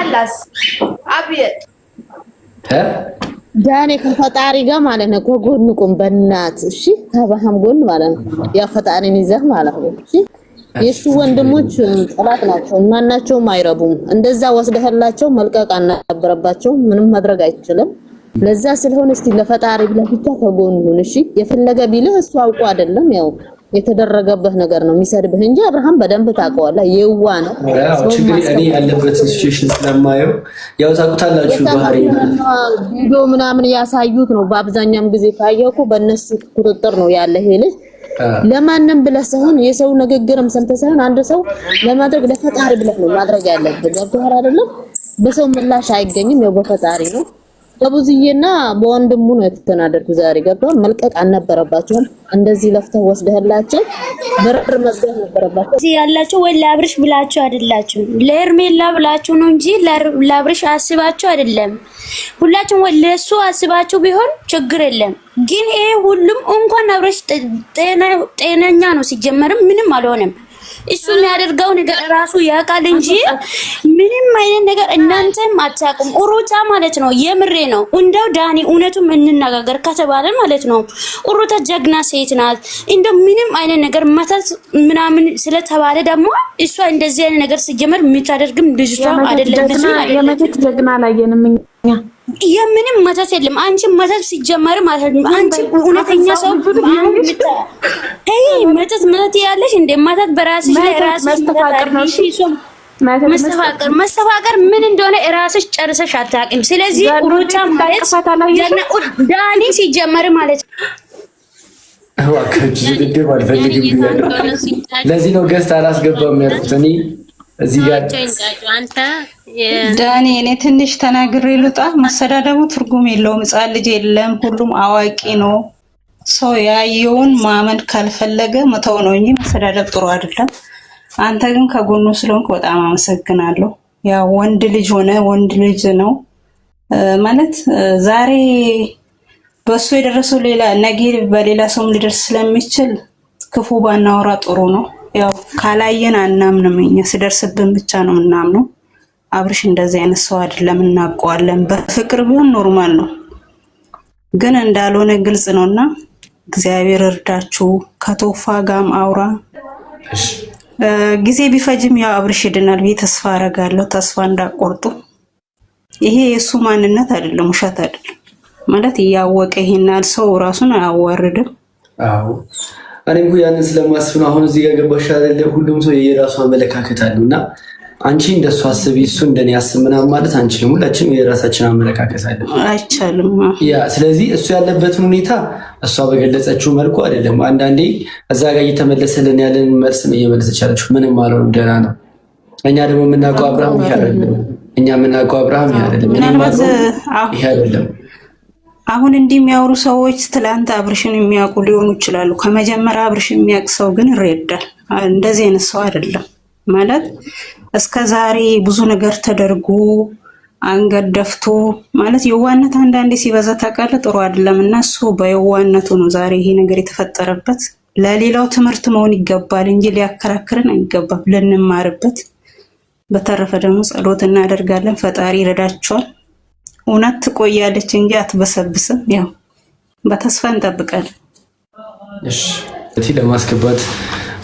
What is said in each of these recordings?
خلاص أبيض ዳኔ ከፈጣሪ ጋር ማለት ነው ከጎን ቁም በእናት እሺ ከአብርሃም ጎን ማለት ነው ያ ፈጣሪን ይዘህ ማለት ነው እሺ የሱ ወንድሞች ጠላት ናቸው ማናቸውም አይረቡም እንደዛ ወስደህላቸው መልቀቅ አልነበረባቸው ምንም ማድረግ አይችልም ለዛ ስለሆነ እስቲ ለፈጣሪ ብለህ ብቻ ከጎን ሁን እሺ የፈለገ ቢልህ እሱ አውቆ አይደለም ያው የተደረገበት ነገር ነው የሚሰድብህ እንጂ አብርሃም በደንብ ታውቀዋለህ የዋ ነው ችግር እኔ ያለበት ሲቹዌሽን ስለማየው ያው ታውቁታላችሁ ባህሪ ቪዲዮ ምናምን ያሳዩት ነው በአብዛኛም ጊዜ ካየው እኮ በእነሱ ቁጥጥር ነው ያለ ይሄ ልጅ ለማንም ብለህ ሳይሆን የሰው ንግግርም ሰምተህ ሳይሆን አንድ ሰው ለማድረግ ለፈጣሪ ብለህ ነው ማድረግ ያለብህ ገብቶሃል አይደለም በሰው ምላሽ አይገኝም ያው በፈጣሪ ነው በቡዝዬና በወንድሙ ነው የተናደድኩ ዛሬ ገብቷል መልቀቅ አልነበረባቸውም እንደዚህ ለፍተህ ወስደህላቸው ብር መስጠት ነበረባቸው እዚህ ያላችሁ ወይ ለአብርሽ ብላችሁ አይደላችሁ ለሄርሜላ ብላችሁ ነው እንጂ ለአብርሽ አስባችሁ አይደለም ሁላችሁም ወይ ለሱ አስባችሁ ቢሆን ችግር የለም ግን ይሄ ሁሉም እንኳን አብርሽ ጤነኛ ነው ሲጀመርም ምንም አልሆነም እሱ የሚያደርገው ነገር ራሱ ያውቃል እንጂ ምንም አይነት ነገር እናንተም አታውቁም ኡሩታ ማለት ነው የምሬ ነው እንደው ዳኒ እውነቱን እንነጋገር ከተባለ ማለት ነው ኡሩታ ጀግና ሴት ናት እንደው ምንም አይነት ነገር መተት ምናምን ስለተባለ ደግሞ እሷ እንደዚህ አይነት ነገር ሲጀመር የምታደርግም ልጅቷ አይደለም የመተት ጀግና አላየንም እኛ የምንም መተት የለም አንቺ መተት ሲጀመር ማለት ነው አንቺ እውነተኛ ሰው መተት ያለሽ እንደ መተት በራስሽ ላይ ራስሽ መስተፋቀር ምን እንደሆነ ራስሽ ጨርሰሽ አታውቂም ስለዚህ ሩጫ ማለት ዳኒ ሲጀመር ማለት አዋከጅ ድድብ አልፈልግም ብያለሁ ለዚህ ነው ገስት አላስገባም ያልኩት እኔ እዚህ ጋር አንተ ዳኒ እኔ ትንሽ ተናግሬ ልውጣ መሰዳደቡ ትርጉም የለውም ህፃን ልጅ የለም ሁሉም አዋቂ ነው ሰው ያየውን ማመን ካልፈለገ መተው ነው እንጂ መሰዳደብ ጥሩ አይደለም አንተ ግን ከጎኑ ስለሆንክ በጣም አመሰግናለሁ ያ ወንድ ልጅ ሆነ ወንድ ልጅ ነው ማለት ዛሬ በሱ የደረሰው ሌላ ነገ በሌላ ሰውም ሊደርስ ስለሚችል ክፉ ባናወራ ጥሩ ነው ያው ካላየን አናምንም እኛ ሲደርስብን ብቻ ነው እናምነው አብርሽ እንደዚህ አይነት ሰው አይደለም እናውቀዋለን በፍቅር ቢሆን ኖርማል ነው ግን እንዳልሆነ ግልጽ ነውና እግዚአብሔር እርዳችሁ ከቶፋ ጋም አውራ ጊዜ ቢፈጅም ያው አብርሽ ይድናል ብዬ ተስፋ አረጋለሁ ተስፋ እንዳቆርጡ ይሄ የሱ ማንነት አይደለም ውሸት አይደለም ማለት ያወቀ ይሄናል ሰው ራሱን አያዋርድም አዎ እኔም ያንን ስለማስብ ነው አሁን እዚህ ጋር ገባሽ አይደለ ሁሉም ሰው የራሱ አመለካከት አለውና አንቺ እንደሱ አስቢ እሱ እንደኔ ያስምና ማለት አንችልም ሁላችንም የራሳችን አመለካከት አለ አይቻልም ያ ስለዚህ እሱ ያለበትን ሁኔታ እሷ በገለጸችው መልኩ አይደለም አንዳንዴ እዛ ጋር እየተመለሰልን ያለን መልስ ነው እየመለሰቻለች ምንም ማለት ነው ደህና ነው እኛ ደግሞ የምናውቀው አብርሃም ይሄ አይደለም አሁን እንደሚያወሩ ሰዎች ትላንት አብርሽን የሚያውቁ ሊሆኑ ይችላሉ ከመጀመሪያ አብርሽን የሚያውቅ ሰው ግን ይረዳል እንደዚህ አይነት ሰው አይደለም ማለት እስከ ዛሬ ብዙ ነገር ተደርጎ አንገት ደፍቶ ማለት የዋነት አንዳንዴ ሲበዛ ታውቃለህ ጥሩ አይደለምና እሱ በየዋነቱ ነው ዛሬ ይሄ ነገር የተፈጠረበት ለሌላው ትምህርት መሆን ይገባል እንጂ ሊያከራክረን አይገባም ለንማርበት በተረፈ ደግሞ ጸሎት እናደርጋለን ፈጣሪ ይረዳቸዋል እውነት ትቆያለች እንጂ አትበሰብስም ያው በተስፋ እንጠብቃለን እሺ እቲ ለማስገባት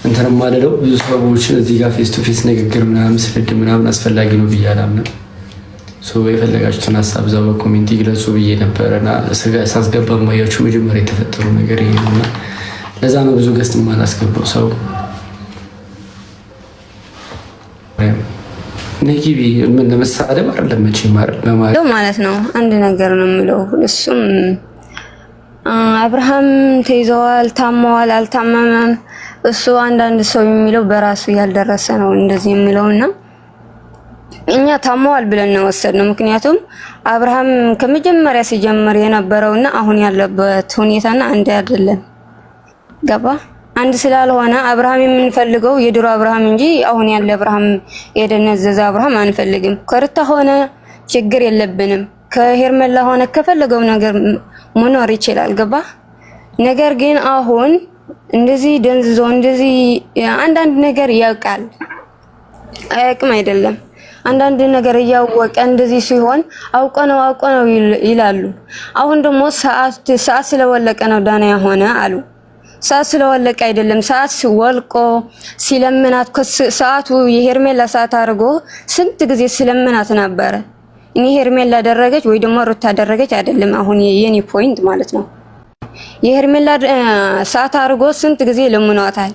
እንተን ማለለው ብዙ ሰዎች እዚህ ጋር ፌስ ቱ ፌስ ንግግር ምናምን ስለድ ምናምን አስፈላጊ ነው ብያለሁ የፈለጋችሁትን ሀሳብ እዛው በኮሜንት ይግለጹ ብዬ ነበርና ሳስገባ ማያችሁ መጀመሪያ የተፈጠሩ ነገር ይሄ ነውና ለዛ ነው ብዙ ገስት ማላስገባው ሰው ነጊቢ ምን ለመሳደብ አይደለም መቼ ማለት ነው አንድ ነገር ነው የምለው እሱም አብርሃም ተይዘዋል ታመዋል አልታመመም እሱ አንዳንድ ሰው የሚለው በራሱ ያልደረሰ ነው እንደዚህ የሚለውና እኛ ታመዋል ብለን ነው ወሰድነው ምክንያቱም አብርሃም ከመጀመሪያ ሲጀምር የነበረውና አሁን ያለበት ሁኔታና አንድ አይደለም ገባ አንድ ስላልሆነ አብርሃም የምንፈልገው የድሮ አብርሃም እንጂ አሁን ያለ አብርሃም የደነዘዘ አብርሃም አንፈልግም ከርታ ሆነ ችግር የለብንም ከሄርሜላ ሆነ ከፈለገው ነገር መኖር ይችላል ገባ ነገር ግን አሁን እንደዚህ ደንዝዞ እንደዚህ አንዳንድ ነገር ያውቃል አያውቅም አይደለም አንዳንድ ነገር እያወቀ እንደዚህ ሲሆን አውቀ ነው ይላሉ። አሁን ደግሞ ሰዓት ስለወለቀ ነው ዳና የሆነ አሉ። ሰዓት ስለወለቀ አይደለም። ሰዓት ወልቆ ሲለምናት ሰዓቱ የሄርሜላ ሰዓት አድርጎ ስንት ጊዜ ሲለምናት ነበረ። እኔ ሄርሜላ አደረገች ወይ ደግሞ ሩታ አደረገች አይደለም አሁን የኔ ፖይንት ማለት ነው። የሄርሜላ ሰዓት አድርጎ ስንት ጊዜ ለምኗታል።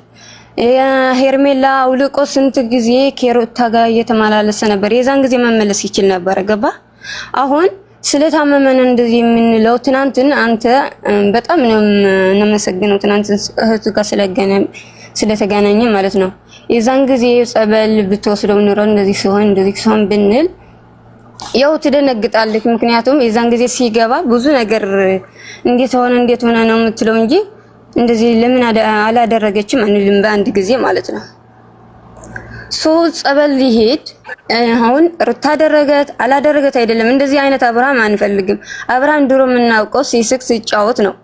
የሄርሜላ አውልቆ ስንት ጊዜ ከሩታ ጋር እየተመላለሰ ነበር። የዛን ጊዜ መመለስ ይችል ነበር። ገባ? አሁን ስለታመመን እንደዚህ የምንለው ትናንትን አንተ በጣም ነው የምናመሰግነው። ትናንትን እህቱ ጋር ስለተገናኘ ማለት ነው። የዛን ጊዜ ጸበል ብትወስደው ኑሮ እንደዚህ ሲሆን ብንል ያው ትደነግጣለች። ምክንያቱም የዛን ጊዜ ሲገባ ብዙ ነገር እንዴት ሆነ ነው የምትለው እንጂ እንደዚህ ለምን አላደረገችም አንልም በአንድ ጊዜ ማለት ነው። ጸበል ሊሄድ አሁን ሩታ አላደረገት አይደለም። እንደዚህ አይነት አብርሃም አንፈልግም። አብርሃም ድሮ የምናውቀው ሲስቅ ሲጫወት ነው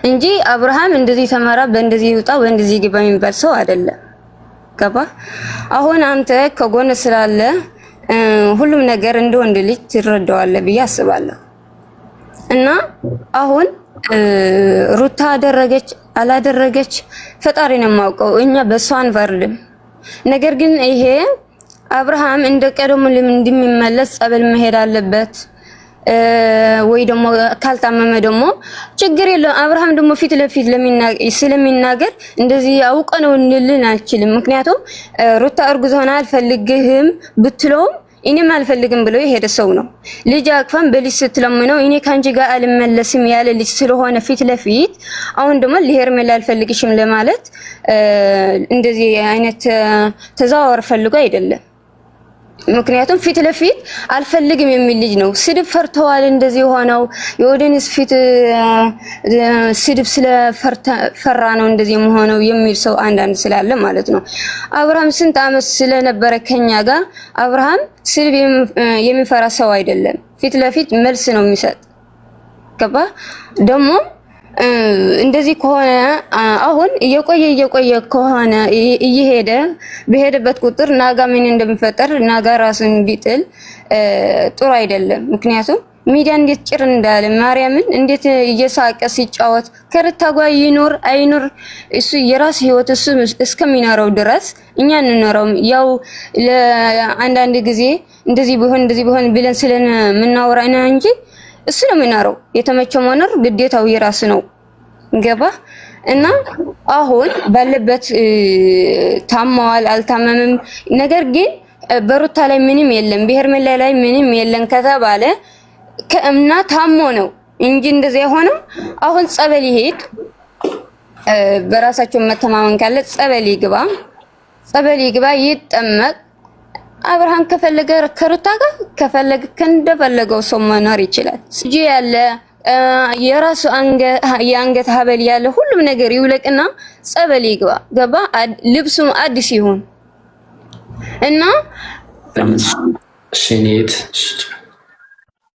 እንጂ አብርሃም እንደዚህ ተመራ በእንደዚህ ይውጣ በእንደዚህ ግባ የሚባል ሰው አይደለም። ገባ? አሁን አንተ ከጎን ስላለ ሁሉም ነገር እንደ ወንድ ልጅ ትረዳዋለህ ብዬ አስባለሁ። እና አሁን ሩታ አላደረገች ፈጣሪ ነው የማውቀው። እኛ በሷ አንፈርድም። ነገር ግን ይሄ አብርሃም እንደ ቀደሙ እንደሚመለስ ጸበል መሄድ አለበት ወይ ደግሞ ካልታመመ ደግሞ ችግር የለውም። አብርሃም ደግሞ ፊት ለፊት ስለሚናገር እንደዚህ አውቀ ነው እንልን አንችልም። ምክንያቱም ሩታ እርጉዝ ሆና አልፈልግህም ብትለውም እኔም አልፈልግም ብሎ የሄደ ሰው ነው። ልጅ አቅፋም በልጅ ስትለምነው እኔ ካንቺ ጋር አልመለስም ያለ ልጅ ስለሆነ ፊት ለፊት አሁን ደግሞ ለሄርሜላ አልፈልግሽም ለማለት እንደዚህ አይነት ተዛዋወር ፈልጎ አይደለም። ምክንያቱም ፊት ለፊት አልፈልግም የሚል ልጅ ነው። ስድብ ፈርተዋል እንደዚህ ሆነው የወደንስ ፊት ስድብ ስለፈራ ነው እንደዚህ ሆነው የሚል ሰው አንዳንድ ስላለ ማለት ነው። አብርሃም ስንት ዓመት ስለነበረ ከኛ ጋር አብርሃም ስድብ የሚፈራ ሰው አይደለም። ፊት ለፊት መልስ ነው የሚሰጥ። ገባ? ደግሞ እንደዚህ ከሆነ አሁን እየቆየ ከሆነ እየሄደ በሄደበት ቁጥር ናጋ ምን እንደሚፈጠር ናጋ ራሱን ቢጥል ጥሩ አይደለም። ምክንያቱም ሚዲያ እንዴት ጭር እንዳለ ማርያምን እንዴት እየሳቀ ሲጫወት ከሩታ ጋር ይኖር አይኖር እሱ የራስ ህይወት እሱ እስከሚኖረው ድረስ እኛ እንኖረው። ያው ለአንዳንድ ጊዜ እንደዚህ ቢሆን ብለን ስለምናወራ ነው እንጂ እሱ ነው የሚኖረው። የተመቸው መኖር ግዴታው የራስ ነው። ገባ? እና አሁን ባለበት ታማዋል አልታመመም። ነገር ግን በሩታ ላይ ምንም የለም በሄርሜላ ላይ ምንም የለም ከተባለ ከእምና ታሞ ነው እንጂ እንደዚህ የሆነው አሁን ጸበል ይሄድ በራሳቸው መተማመን ካለ ጸበል ይግባ ይጠመቅ። አብርሃም ከፈለገ ከሩታ ጋር ከፈለገ እንደፈለገው ሰው መኖር ይችላል። እጂ ያለ የራሱ የአንገት ሀብል ያለ ሁሉም ነገር ይውለቅና ጸበል ይግባ። ገባ? ልብሱም አዲስ ይሁን እና ሽኔት